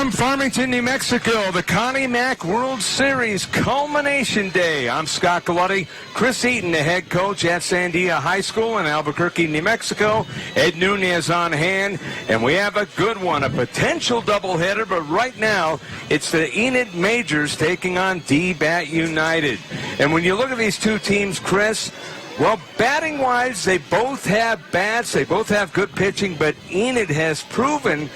From Farmington, New Mexico, the Connie Mack World Series culmination day. I'm Scott Gallotti. Chris Eaton, the head coach at Sandia High School in Albuquerque, New Mexico. Ed Nunez on hand, and we have a good one, a potential doubleheader, but right now it's the Enid Majors taking on D-Bat United. And when you look at these two teams, Chris, well, batting-wise, they both have bats, they both have good pitching, but Enid has proven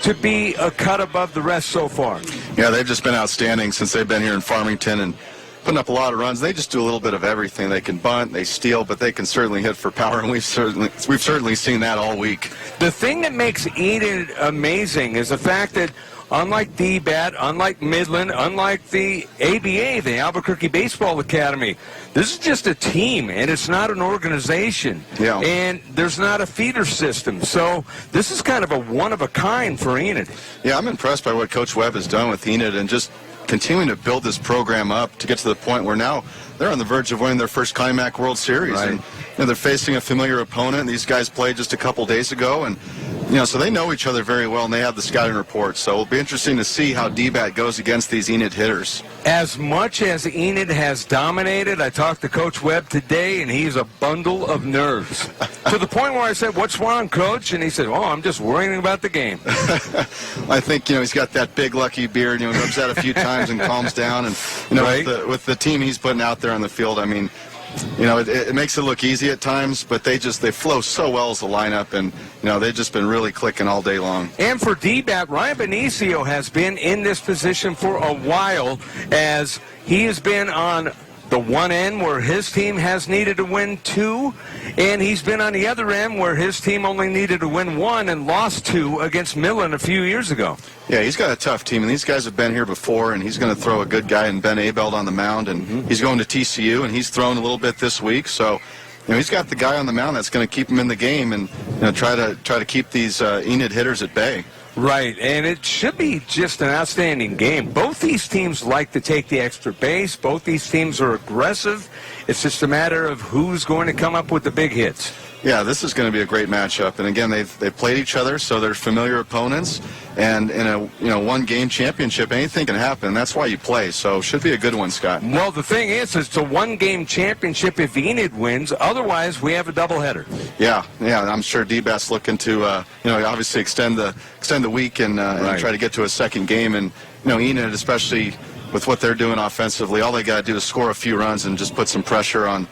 to be a cut above the rest so far. Yeah, they've just been outstanding since they've been here in Farmington and putting up a lot of runs. They just do a little bit of everything. They can bunt, they steal, but they can certainly hit for power, and we've certainly seen that all week. The thing that makes Enid amazing is the fact that unlike D-Bat, unlike Midland, unlike the ABA, the Albuquerque Baseball Academy, this is just a team, and it's not an organization. Yeah. And there's not a feeder system. So this is kind of a one-of-a-kind for Enid. Yeah, I'm impressed by what Coach Webb has done with Enid and just continuing to build this program up to get to the point where now they're on the verge of winning their first Connie Mack World Series. Right. And they're facing a familiar opponent. These guys played just a couple days ago, and so they know each other very well, and they have the scouting report. So it'll be interesting to see how D-Bat goes against these Enid hitters. As much as Enid has dominated, I talked to Coach Webb today, and he's a bundle of nerves. To the point where I said, "What's wrong, Coach?" And he said, "Oh, I'm just worrying about the game." I think, he's got that big lucky beard. He rubs that a few times and calms down. And, Right. with the team he's putting out there on the field, I mean, it makes it look easy at times, but they flow so well as a lineup, and they've just been really clicking all day long. And for D-Bat, Ryan Benicio has been in this position for a while, as he has been on the one end where his team has needed to win 2, and he's been on the other end where his team only needed to win 1 and lost 2 against Midland a few years ago. Yeah, he's got a tough team, and these guys have been here before, and he's going to throw a good guy in Ben Abeld on the mound, and he's going to TCU, and he's thrown a little bit this week, so he's got the guy on the mound that's going to keep him in the game and try to keep these Enid hitters at bay. Right, and it should be just an outstanding game. Both these teams like to take the extra base. Both these teams are aggressive. It's just a matter of who's going to come up with the big hits. Yeah, this is going to be a great matchup. And again, they've played each other, so they're familiar opponents. And in a one-game championship, anything can happen. That's why you play. So should be a good one, Scott. Well, the thing is, it's a one-game championship if Enid wins. Otherwise, we have a doubleheader. Yeah. I'm sure D-Bat's looking to obviously extend the week and try to get to a second game. And Enid, especially with what they're doing offensively, all they got to do is score a few runs and just put some pressure on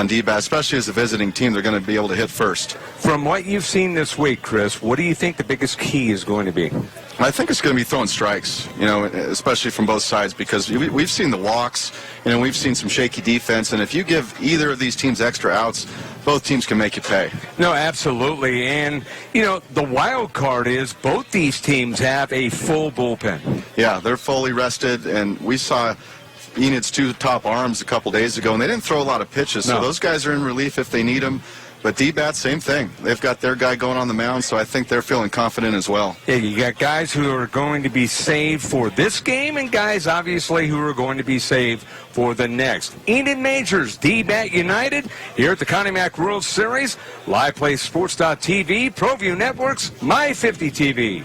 D-Bat, especially as a visiting team. They're going to be able to hit first. From what you've seen this week, Chris, what do you think the biggest key is going to be? I think it's going to be throwing strikes, especially from both sides, because we've seen the walks, we've seen some shaky defense, and if you give either of these teams extra outs, both teams can make you pay. No, absolutely. And, the wild card is both these teams have a full bullpen. Yeah, they're fully rested, and we saw Enid's 2 top arms a couple days ago, and they didn't throw a lot of pitches, so those guys are in relief if they need them. But D-Bat, same thing. They've got their guy going on the mound, so I think they're feeling confident as well. Yeah, you got guys who are going to be saved for this game and guys, obviously, who are going to be saved for the next. Enid Majors, D-Bat United, here at the Connie Mack World Series. LivePlaySports.tv, ProView Networks, My 50 TV.